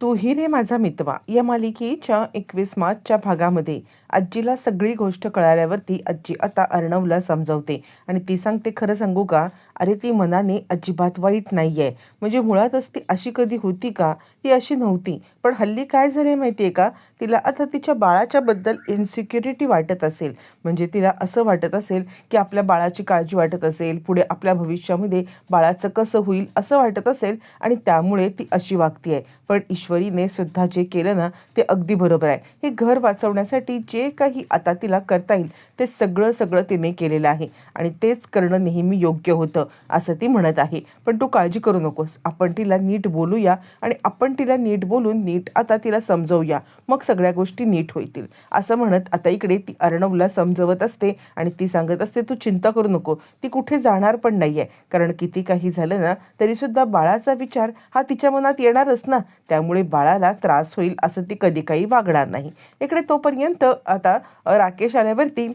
तू ही रे माझा मितवा या मालिकेच्या 21 मार्चच्या भागामध्ये आजीला सगळी गोष्ट कळाल्यावरती आजी आता अर्णवला समजावते आणि ती सांगते, खरं सांगू का, अरे ती मनाने अजिबात वाईट नाहीये. म्हणजे मुळातच ती अशी कधी होती का? ती अशी नव्हती. पण हल्ली काय झाले माहितीये का, तिला आता तिच्या बाळाच्या बद्दल इन्सिक्युरिटी वाटत असेल. म्हणजे तिला असं वाटत असेल की आपल्या बाळाची काळजी वाटत असेल, पुढे आपल्या भविष्यामध्ये बाळाचं कसं होईल असं वाटत असेल आणि त्यामुळे ती अशी वागतीये. पण ईश्वरीने सुद्धा जे केलं ना ते अगदी बरोबर आहे. हे घर वाचवण्यासाठी जे काही आता तिला करता येईल ते सगळं सगळं तिने केलेलं आहे आणि तेच करणं नेहमी योग्य होतं असं ती म्हणत आहे. पण तू काळजी करू नकोस, आपण तिला नीट बोलूया आणि आपण तिला नीट बोलून नीट आता तिला समजवूया, मग सगळ्या गोष्टी नीट होतील असं म्हणत आता इकडे ती अर्णवला समजवत असते आणि ती सांगत असते, तू चिंता करू नको, ती कुठे जाणार पण नाहीये. कारण किती काही झालं ना तरी सुद्धा बाळाचा विचार हा तिच्या मनात येणारच ना, त्यामुळे बाळाला त्रास होईल असं ती कधी काही वागणार नाही. इकडे तोपर्यंत आता राकेश आल्यावरती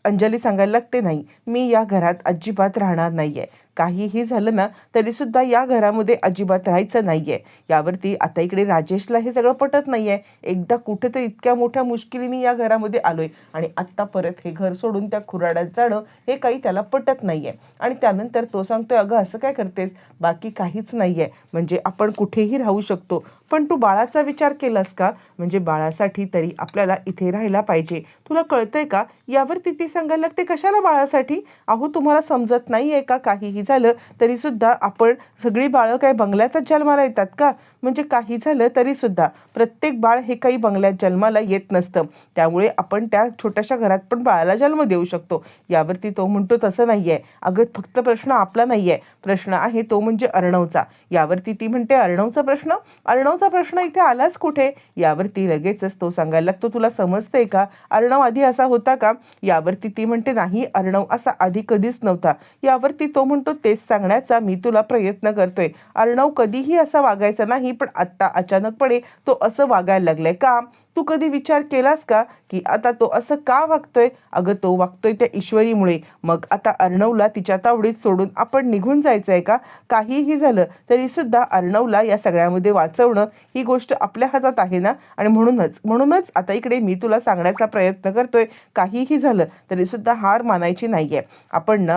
अंजली सांगायला लागते, नाही मी या घरात अजिबात राहणार नाहीये. काहीही झालं ना तरी सुद्धा या घरामध्ये अजिबात राहायचं नाहीये. यावरती आता इकडे राजेशला हे सगळं पटत नाहीये. एकदा कुठे तर इतक्या मोठ्या मुश्किलीने या घरामध्ये आलोय आणि आत्ता परत हे घर सोडून त्या खुराड्यात जाणं हे काही त्याला पटत नाहीये. आणि त्यानंतर तो सांगतोय, अगं असं काय करतेस, बाकी काहीच नाहीये, म्हणजे आपण कुठेही राहू शकतो, पण तू बाळाचा विचार केलास का? म्हणजे बाळासाठी तरी आपल्याला इथे राहायला पाहिजे, तुला कळतंय का? यावरती ती सांगायला लागते, कशाला बाळासाठी? अहो तुम्हाला समजत नाहीये का, काहीही झालं तरी सुद्धा आपण सगळी बाळं काय बंगल्यातच जन्माला येतात का? म्हणजे काही झालं तरी सुद्धा प्रत्येक बाळ हे काही बंगल्यात जन्माला येत नसतं, त्यामुळे आपण त्या छोट्याशा घरात पण बाळाला जन्म देऊ शकतो. यावरती तो म्हणतो, तसं नाहीये अगं, फक्त प्रश्न आपला नाहीये, प्रश्न आहे तो म्हणजे अर्णवचा. यावरती ती म्हणते, अर्णवचा प्रश्न? अर्णवचा प्रश्न इथे आलाच कुठे? यावरती लगेचच तो सांगायला लागतो, तुला समजतंय का, अर्णव आधी असा होता का? यावरती ती म्हणते, नाही अर्णव असा आधी कधीच नव्हता. यावरती तो म्हणतो, तेच सांगण्याचा मी तुला प्रयत्न करतोय, अर्णव कधीही असा वागायचा नाही, पण आत्ता अचानकपणे तो असं वागायला लागलाय का? तू कधी विचार केलास का की आता तो असं का वागतोय? अगं तो वागतोय त्या ईश्वरीमुळे. मग आता अर्णवला तिच्या तावडीत सोडून आपण निघून जायचंय का? काहीही झालं तरी सुद्धा अर्णवला या सगळ्यामध्ये वाचवणं ही गोष्ट आपल्या हातात आहे ना. आणि म्हणूनच आता इकडे मी तुला सांगण्याचा प्रयत्न करतोय, काहीही झालं तरी सुद्धा हार मानायची नाहीये. आपण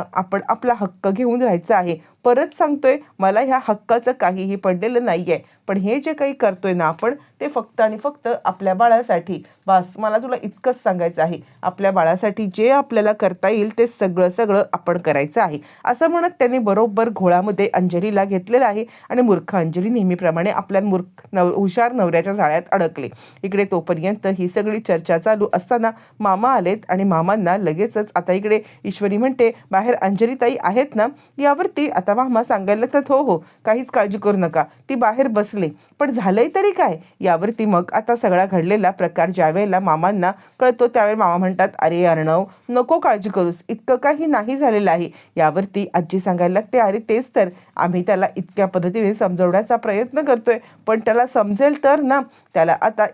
आपला हक्क घेऊन राहायचं आहे. परत सांगतोय, मला ह्या हक्काचं काहीही पडलेलं नाहीये, पण हे जे काही करतोय ना आपण ते फक्त आणि फक्त आपल्या बाळासाठी. बस मला तुला इतकंच सांगायचं आहे, आपल्या बाळासाठी जे आपल्याला करता येईल ते सगळं सगळं आपण करायचं आहे असं म्हणत त्याने बरोबर घोळामध्ये अंजलीला घेतलेलं आहे आणि मूर्ख अंजली नेहमीप्रमाणे आपल्या हुशार नवऱ्याच्या जाळ्यात अडकले. इकडे तोपर्यंत ही सगळी चर्चा चालू असताना मामा आलेत आणि मामांना लगेचच आता इकडे ईश्वरी म्हणते, बाहेर अंजलीताई आहेत ना? यावरती आता मामा सांगायला लागतात, हो हो काहीच काळजी करू नका, ती बाहेर बसले. पण झालंय तरी काय? यावरती मग आता सगळा घडलेला प्रकार ज्यावेळेला मामांना कळतो त्यावेळी मामा म्हणतात, अरे अर्णव नको काळजी करूस, इतकं काही नाही झालेलं आहे. यावरती आजी सांगायला लागते, अरे तेच तर, आम्ही त्याला इतक्या पद्धतीने समजवण्याचा प्रयत्न करतोय, पण त्याला समजेल तर ना. त्याला आता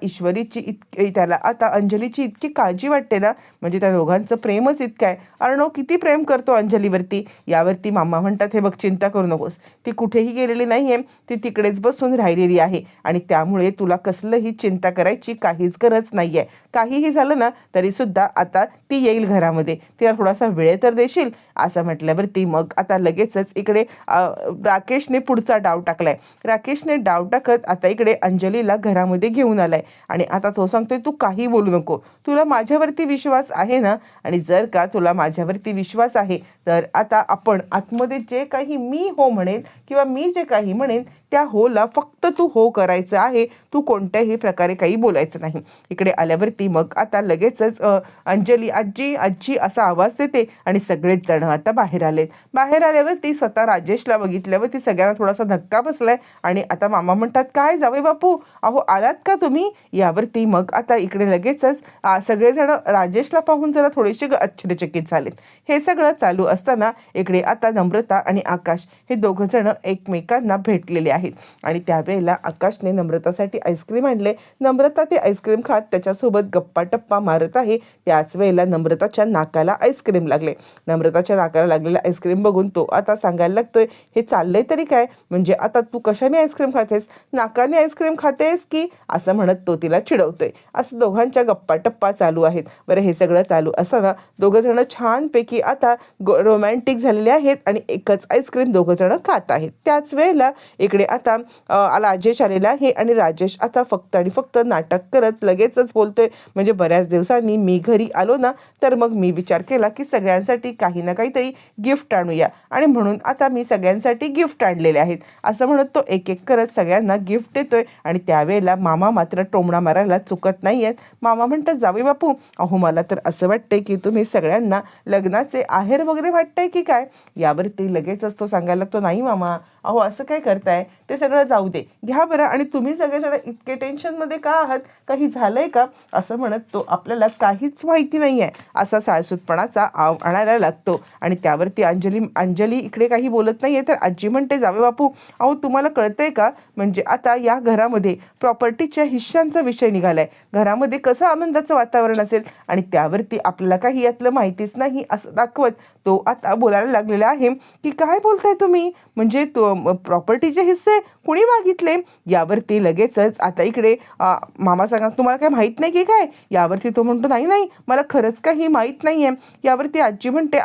अंजलीची इतकी काळजी वाटते ना, म्हणजे त्या दोघांचं प्रेमच इतकं आहे. अर्णव किती प्रेम करतो अंजलीवरती. यावरती मामा म्हणतात, हे बघ चिंता करू नकोस, ती कुठेही गेलेली नाहीये, ती तिकडेच बसून राहिलेली आहे आणि त्यामुळे तुला कसलंही चिंता करायची काहीच गरज नाहीये. काहीही झालं ना तरी सुद्धा आता ती येईल घरामध्ये, तिला थोडासा वेळ तर देशील असं म्हटल्यावरती मग आता लगेचच इकडे राकेशने पुढचा डाव टाकलाय. राकेशने डाव टाकत आता इकडे अंजलीला घरामध्ये घेऊन आलाय आणि आता तो सांगतोय, तू काही बोलू नको, तुला माझ्यावरती विश्वास आहे ना? आणि जर का तुला माझ्यावरती विश्वास आहे तर आता आपण आतमध्ये जे काही मी हो म्हणेन किंवा मी जे काही म्हणेन त्या होला फक्त तू हो करायचं आहे, तू कोणत्याही प्रकारे काही बोलायचं नाही. इकडे आल्यावरती मग आता लगेचच अंजली आजी आजी असा आवाज देते आणि सगळेच जण आता बाहेर आलेत. बाहेर आल्यावरती स्वतः राजेशला बघितल्यावरती सगळ्यांना थोडासा धक्का बसलाय आणि आता मामा म्हणतात, काय जावई बापू, अहो आलात का तुम्ही? यावरती मग आता इकडे लगेचच सगळेजण राजेशला पाहून जरा थोडेसे आश्चर्यचकित झालेत. हे सगळं चालू असताना इकडे आता नम्रता आणि आकाश हे दोघं जण एकमेकांना भेटलेले आहेत आणि त्यावेळेला आकाशने नम्रतासाठी आईस्क्रीम आणले. नम्रता ते आईस्क्रीम खात त्याच्यासोबत गप्पा टप्पा मारत आहे. त्याच वेळेला नम्रताच्या नाकाला आईस्क्रीम लागले. नम्रताच्या नाकाला लागलेलं आईस्क्रीम बघून तो आता सांगायला लागतोय, हे चाललंय तरी काय, म्हणजे आता तू कशाने आईस्क्रीम खातेस, नाकाने आईस्क्रीम खातेस की, असं म्हणत तो तिला चिडवतोय. असं दोघांच्या गप्पा टप्पा चालू आहेत. बरं, हे सगळं चालू असताना दोघं जण छानपैकी आता रोमॅन्टिक झालेले आहेत आणि एकच आईस्क्रीम दोघं जण खात आहेत. त्याच वेळेला इकडे आता राजेश आलेला आहे आणि राजेश आता फक्त आणि फक्त नाटक करत लगेचच बोलतोय, म्हणजे बऱ्याच दिवसांनी मी घरी आलो ना, तर मग मी विचार केला की सगळ्यांसाठी काही ना काहीतरी गिफ्ट आणूया आणि म्हणून आता मी सगळ्यांसाठी गिफ्ट आणलेले आहेत, असं म्हणत तो एक एक करत सगळ्यांना गिफ्ट देतोय. आणि त्यावेळेला मामा मात्र टोमणा मारायला चुकत नाही आहेत. मामा म्हणतात, जावे बापू, अहो मला तर असं वाटतंय की तुम्ही सगळ्यांना लग्नाचे आहेर वगैरे वाटतंय की काय. यावरती लगेचच तो सांगायला लागतो, नाही मामा, अहो असं काय करताय, ते सगळं जाऊ दे, घ्या बरं. आणि तुम्ही सगळेजण इतके टेन्शनमध्ये का आहात, काही झालंय का, असं म्हणत तो आपल्याला काहीच माहिती नाही आहे असा साळसूतपणाचा आणायला लागतो. आणि त्यावरती अंजली इकडे काही बोलत नाही आहे, तर आजी म्हणते, जावे बापू, अहो तुम्हाला कळतंय का, म्हणजे आता या घरामध्ये प्रॉपर्टीच्या हिश्श्यांचा विषय निघालाय, घरामध्ये कसं आनंदाचं वातावरण असेल आणि त्यावरती आपल्याला काही यातलं माहितीच नाही असं दाखवत तो आता बोलायला लागलेला आहे की काय बोलताय तुम्ही, म्हणजे तो प्रॉपर्टीचे हिस्से कुणी मागितले. यावरती लगेचच आता इकडे मामा सांगा, तुम्हाला काय माहीत नाही की काय. यावरती तो म्हणतो, नाही नाही, मला खरंच काही माहीत नाही आहे. यावरती आजी म्हणते,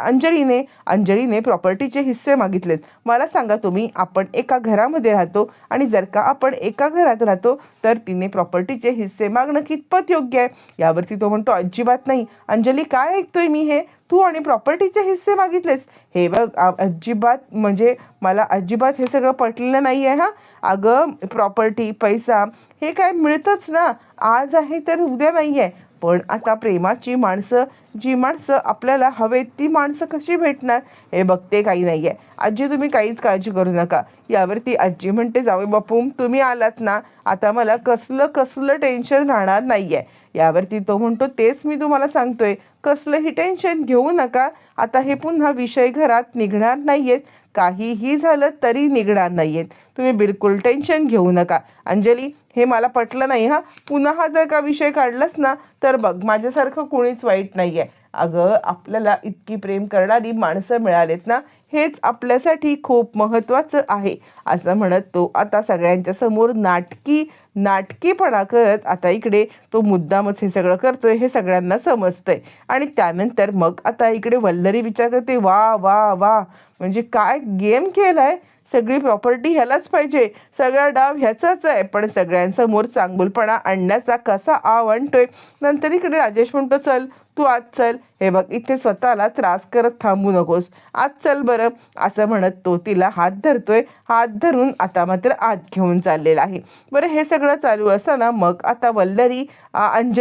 अंजलीने प्रॉपर्टीचे हिस्से मागितलेत. मला सांगा तुम्ही, आपण एका घरामध्ये राहतो आणि जर का आपण एका घरात राहतो तर तिने प्रॉपर्टीचे हिस्से मागणं कितपत योग्य आहे. यावरती तो म्हणतो, अजिबात नाही अंजली, काय ऐकतोय मी हे, तू आणि प्रॉपर्टीचे हिस्से मागितलेस, हे बघ अजिबात, म्हणजे मला अजिबात हे सगळं पटलेलं नाही आहे हा. अगं प्रॉपर्टी, पैसा हे काय मिळतंच ना, आज आहे तर उद्या नाही आहे, पण आता प्रेमाची माणसं, जी माणसं आपल्याला हवेत ती माणसं कशी भेटणार, हे बघते काही नाही आहे. आजी तुम्ही काहीच काळजी करू नका. यावरती आजी म्हणते, जावे बापू, तुम्ही आलात ना, आता मला कसलं टेन्शन राहणार नाही आहे. यावरती तो म्हणतो, तेच मी तुम्हाला सांगतोय, कसलंही टेन्शन घेऊ नका. आता हे पुन्हा विषय घरात निघणार नाही आहेत, काहीही झालं तरी निघणार नाही आहेत, तुम्ही बिलकुल टेन्शन घेऊ नका. अंजली, हे मला पटलं नाही हा, पुन्हा हा जर का विषय काढलास ना, तर बघ माझ्यासारखं कोणीच वाईट नाही आहे. अगं आपल्याला इतकी प्रेम करणारी माणसं मिळालेत ना, हेच आपल्यासाठी खूप महत्त्वाचं आहे, असं म्हणत तो आता सगळ्यांच्या समोर नाटकीपणा करत आता इकडे तो मुद्दामच हे सगळं करतोय हे सगळ्यांना समजतंय. आणि त्यानंतर मग आता इकडे वल्लरी विचार करते, वा वा वा, म्हणजे काय गेम केलाय, सगळी प्रॉपर्टी ह्यालाच पाहिजे, सगळा डाव ह्याचाच आहे, पण सगळ्यांसमोर चांगुलपणा आणण्याचा कसा आव आणतोय. नंतर इकडे राजेश म्हणतो, चल तू आज चल, हे बघ इथे स्वतःला त्रास करत थांबू नकोस, आज चल बरं, असं म्हणत तो तिला हात धरतोय. हात धरून आता मात्र आत घेऊन चाललेला आहे. बरं, हे सगळं चालू असताना मग आता वल्लरी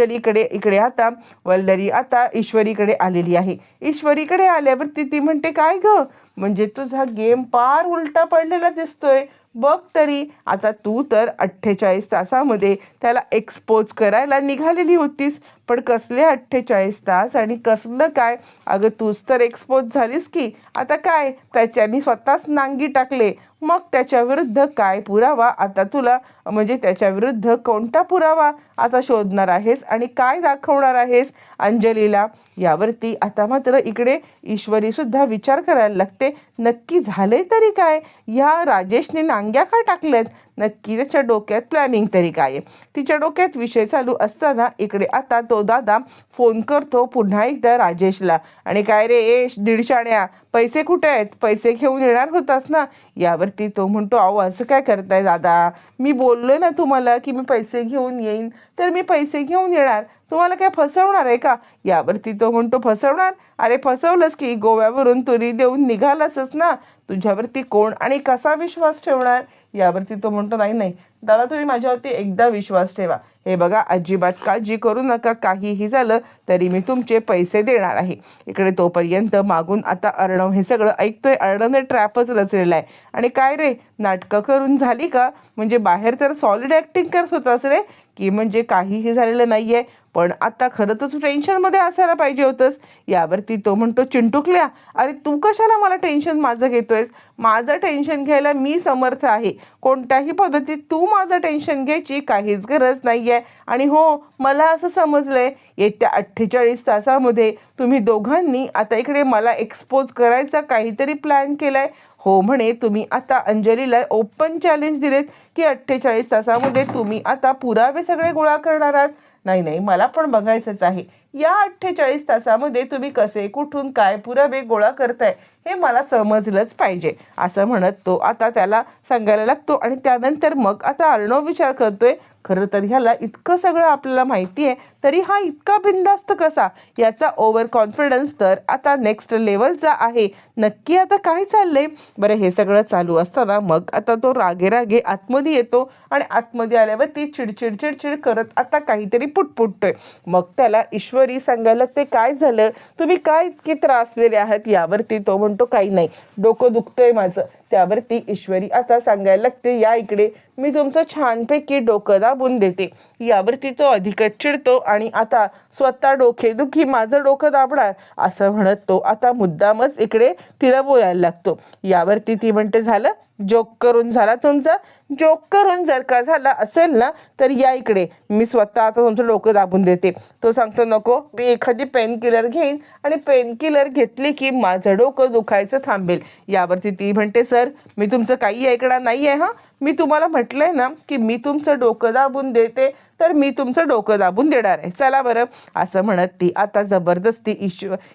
इकडे आता वल्लरी आता ईश्वरीकडे आलेली आहे. ईश्वरीकडे आल्यावरती ती म्हणते, काय ग, म्हणजे तुझा गेम पार उलटा पडलेला दिसतोय, बघ तरी, आता तू तर 48 तासामध्ये त्याला एक्सपोज करायला निघालेली होतीस, पण कसले 48 तास आणि कसलं काय, अगं तूच तर एक्सपोज झालीस की, आता काय, त्याच्यानी स्वतःच नांगी टाकले, मग त्याच्याविरुद्ध काय पुरावा आता तुला, म्हणजे त्याच्याविरुद्ध कोणता पुरावा आता शोधणार आहेस आणि काय दाखवणार आहेस अंजलीला. यावरती आता मात्र इकडे ईश्वरी सुद्धा विचार करायला लागते, नक्की झाले तरी काय, या राजेशने नांग्या का टाकल्यात, नक्की त्याच्या डोक्यात प्लॅनिंग तरी काय आहे. तिच्या डोक्यात विषय चालू असताना इकडे आता तो दादा फोन करतो पुन्हा एकदा राजेशला, आणि काय रे ए दीडशाण्या, पैसे कुठे आहेत, पैसे घेऊन येणार होतास ना. यावरती तो म्हणतो, अहो असं काय करताय दादा, मी बोललोय ना तुम्हाला की मी पैसे घेऊन येईन, तर मी पैसे घेऊन येणार, तुम्हाला काय फसवणार आहे का. यावरती तो म्हणतो, फसवणार, अरे फसवलंस की, गोव्यावरून तुरी देऊन निघालासच ना, तुझ्यावरती कोण आणि कसा विश्वास ठेवणार. यावरती तो म्हणतो, नाही नाही दादा, तुम्ही माझ्यावरती एकदा विश्वास ठेवा, हे बघा अजिबात काळजी करू नका, काहीही झालं तरी मी तुमचे पैसे देणार आहे. इकडे तोपर्यंत मागून आता अर्णव हे सगळं ऐकतोय. अर्णवने ट्रॅपच रचलेला आहे. आणि काय रे, नाटकं करून झाली का, म्हणजे बाहेर तर सॉलिड ॲक्टिंग करत होतास रे, की म्हणजे काहीही झालेलं नाहीये, पण आता खरं तर तू टेन्शनमध्ये असायला पाहिजे होतंस. यावरती तो म्हणतो, चिंटुकल्या, अरे तू कशाला मला टेन्शन माझं घेतोयस? माझं टेन्शन घ्यायला मी समर्थ आहे. कोणत्याही पद्धतीत तू माझं टेन्शन घ्यायची काहीच गरज नाही आहे. आणि हो, मला असं समजलंय येत्या 48 तासामध्ये तुम्ही दोघांनी आता इकडे मला एक्सपोज करायचा काहीतरी प्लॅन केलाय. हो म्हणे, तुम्ही आता अंजलीला ओपन चॅलेंज दिलेत की 48 तासामध्ये तुम्ही आता पुरावे सगळे गोळा करणार आहात. नाही नाही, मला पण बघायचंच आहे या 48 तासामध्ये तुम्ही कसे, कुठून, काय पुरावे गोळा करताय हे मला समजलंच पाहिजे, असं म्हणत तो आता त्याला सांगायला लागतो. आणि त्यानंतर मग आता अर्णव विचार करतोय, खरं तर ह्याला इतकं सगळं आपल्याला माहिती आहे तरी हा इतका बिनधास्त कसा? याचा ओव्हर कॉन्फिडन्स तर आता नेक्स्ट लेवलचा आहे. नक्की आता काय चाललंय? बरं, हे सगळं चालू असताना मग आता तो रागे रागे आतमध्ये येतो आणि आतमध्ये आल्यावर ती चिडचिड चिडचिड करत आता काहीतरी पुटपुटतोय. मग त्याला ईश्वरी सांगायला, ते काय झालं, तुम्ही काय इतके त्रासलेले आहात? यावरती तो म्हणतो, काही नाही, डोकं दुखतंय माझं. त्यावरती ईश्वरी आता सांगायला लागते, या इकडे, मी तुमचं छानपैकी डोकं दाबून देते. यावरती तो अधिकच चिडतो आणि आता स्वतः डोकेदुखी माझं डोकं दाबणार असं म्हणत तो आता मुद्दामच इकडे तिला बोलायला लागतो. यावरती ती म्हणते, झालं जोक करून, झाला तुमचा जोक करून, जर का झाला असेल ना तर या इकडे, मी स्वतः आता तुमचं डोकं दाबून देते. तो सांगतो, नको, मी एखादी पेन किलर घेईन आणि पेन किलर घेतली की माझं डोकं दुखायचं थांबेल. यावरती ती म्हणते, सर मी तुमचं काही ऐकणार नाही आहे. हां, मी तुम्हाला म्हटलंय ना की मी तुमचं डोकं दाबून देते, तर मी तुमचं डोकं दाबून देणार आहे, चला बरं, असं म्हणत ती आता जबरदस्ती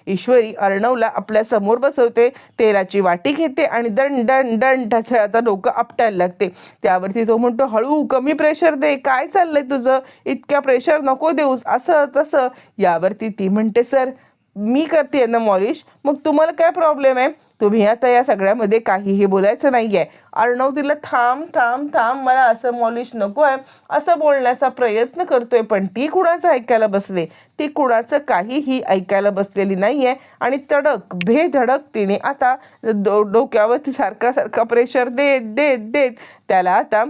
ईश्वरी अर्णवला आपल्या समोर बसवते. तेलाची वाटी घेते आणि दण दण दण त्याचं आता डोकं आपटायला लागते. त्यावरती तो म्हणतो, हळू, कमी प्रेशर दे, काय चाललंय तुझं, इतक्या प्रेशर नको देऊस, असं तसं. यावरती ती म्हणते, सर मी करते ना मॉलिश, मग तुम्हाला काय प्रॉब्लेम आहे? तुम्ही आता या सगळ्यामध्ये काहीही बोलायचं नाही आहे. अर्णव तिला थांब थांब थांब, मला असं मॉलिश नको आहे असं बोलण्याचा प्रयत्न करतोय, पण ती कुणाचं ऐकायला बसले? ती कुणाचं काहीही ऐकायला बसलेली नाही आहे. आणि तडक बेधडक तिने आता डोक्यावरती सारखा सारखा प्रेशर देत देत देत त्याला आता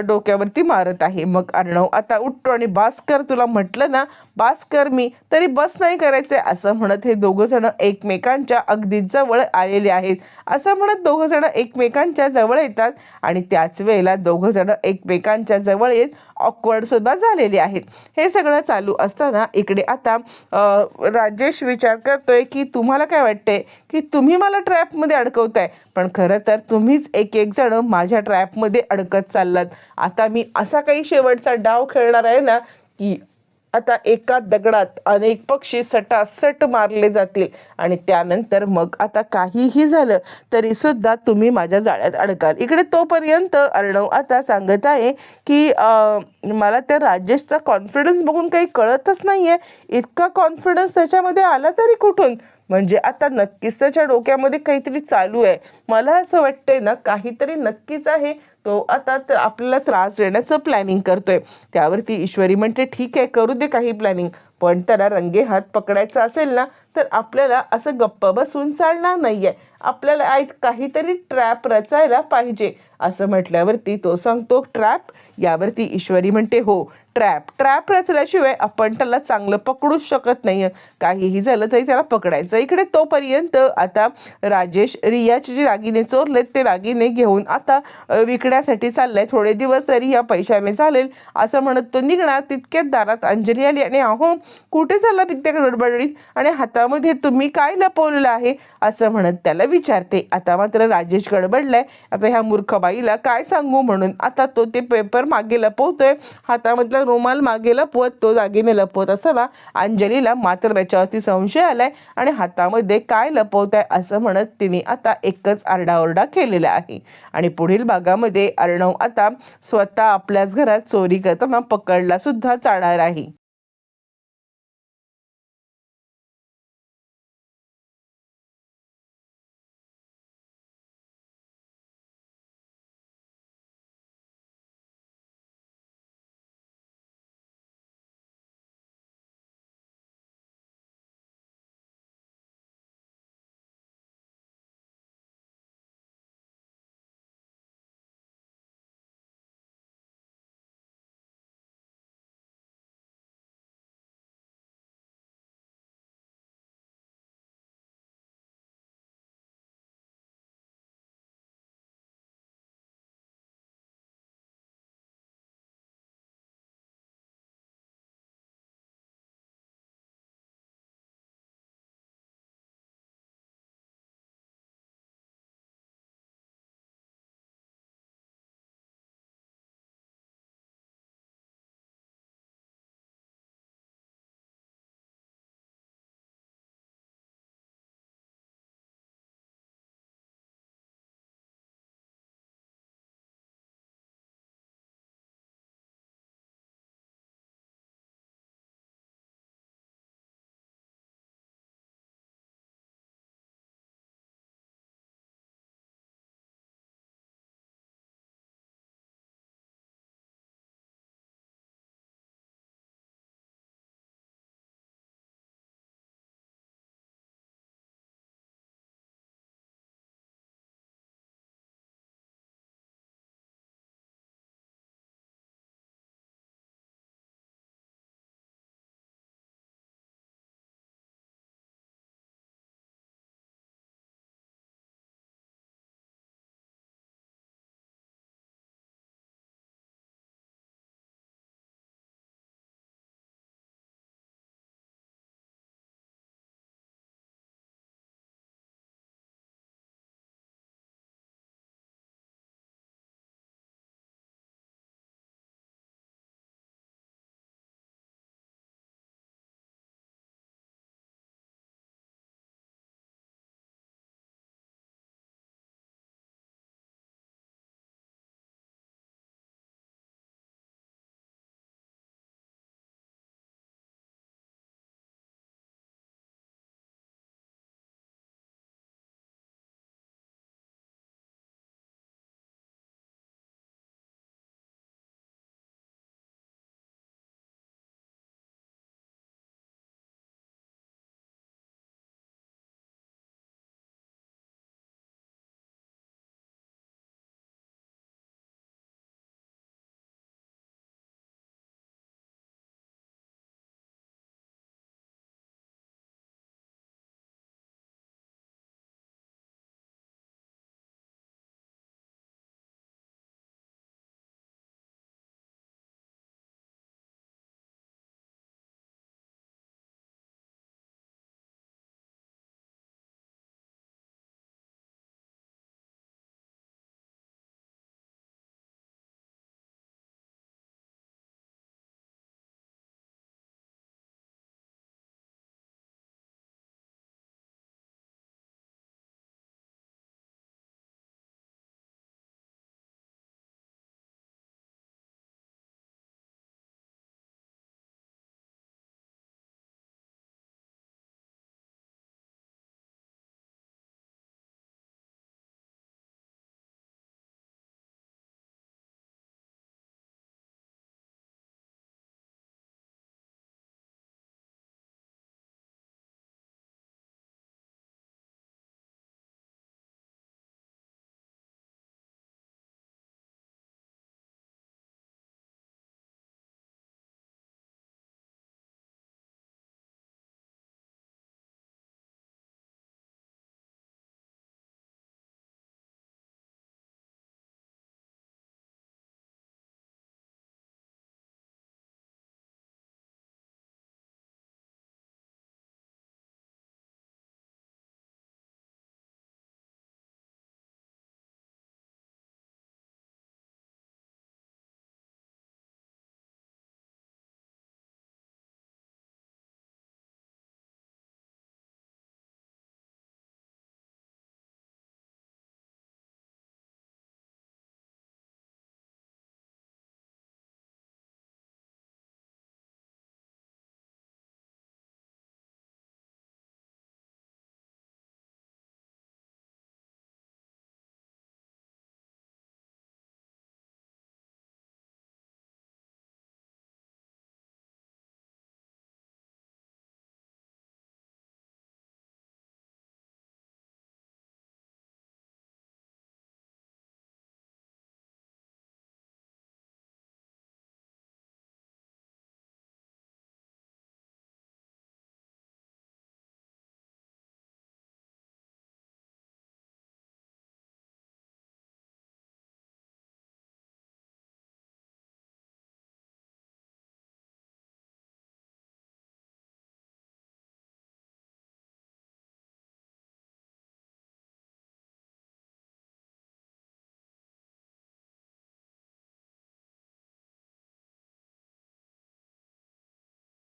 डोक्यावरती मारत आहे. मग अर्णव आता उठतो आणि बास कर, तुला म्हटलं ना बास कर, मी तरी बस नाही करायचंय, असं म्हणत हे दोघं जण एकमेकांच्या अगदी जवळ आलेले आहेत. असं म्हणत दोघं जण एकमेकांच्या जवळ येतात आणि त्याच वेळेला दोघं जण एकमेकांच्या जवळ येत ऑकवर्ड सुद्धा झालेले आहेत. हे सगळं चालू असताना इकडे आता राजेश विचार करतोय की तुम्हाला काय वाटतंय की तुम्ही मला ट्रॅपमध्ये अडकवताय, पण खरं तर तुम्हीच एक एक जण माझ्या ट्रॅपमध्ये अडकत चाललात. आता मी असा काही शेवटचा डाव खेळणार आहे ना की आता एका दगडात अनेक पक्षी सटासट मारले जातील आणि त्यानंतर मग आता काहीही झालं तरी सुद्धा तुम्ही माझ्या जाळ्यात अडकाल. इकडे तोपर्यंत अर्णव आता सांगत आहे की मला त्या राजेशचा कॉन्फिडन्स बघून काही कळतच नाही आहे, इतका कॉन्फिडन्स त्याच्यामध्ये आला तरी कुठून? म्हणजे आता नक्कीच त्याच्या डोक्यामध्ये काहीतरी चालू आहे. मला असं वाटतंय ना काहीतरी नक्कीच आहे, तो आता आपल्याला त्रास देण्याचं प्लॅनिंग करतोय. त्यावरती ईश्वरी म्हणते, ठीक आहे, करू दे काही प्लॅनिंग, पण त्याला रंगे हात पकडायचं असेल ना तर आपल्याला असं गप्प बसून चालणार नाहीये, आपल्याला काहीतरी ट्रॅप रचायला पाहिजे, असं म्हटल्यावरती तो सांगतो, ट्रॅप? यावरती ईश्वरी म्हणते, हो ट्रॅप रचल्याशिवाय आपण त्याला चांगलं पकडूच शकत नाही, काहीही झालं तरी त्याला पकडायचं. इकडे तोपर्यंत आता राजेश रियाचे जे दागिने चोरलेत ते दागिने घेऊन आता विकण्यासाठी चाललाय. थोडे दिवस तरी या पैशाने चालेल असं म्हणत तो निघणार. तितक्यात दारात अंजली आली आणि अहो, कुठे चालला तितक्या गडबडीत आणि हातामध्ये तुम्ही काय लपवलेलं आहे असं म्हणत त्याला विचारते. आता मात्र राजेश गडबडलाय. आता ह्या मूर्ख बाईला काय सांगू म्हणून आता तो ते पेपर मागे लपवतोय, हातामधला रुमाल मागे लपवत तो दागिने लपवत असताना अंजलीला मात्र त्याच्यावरती संशय आलाय आणि हातामध्ये काय लपवताय असं म्हणत तिने आता एकच आरडाओरडा केलेला आहे. आणि पुढील भागामध्ये अर्णव आता स्वतः आपल्याच घरात चोरी करताना पकडला सुद्धा जाणार आहे.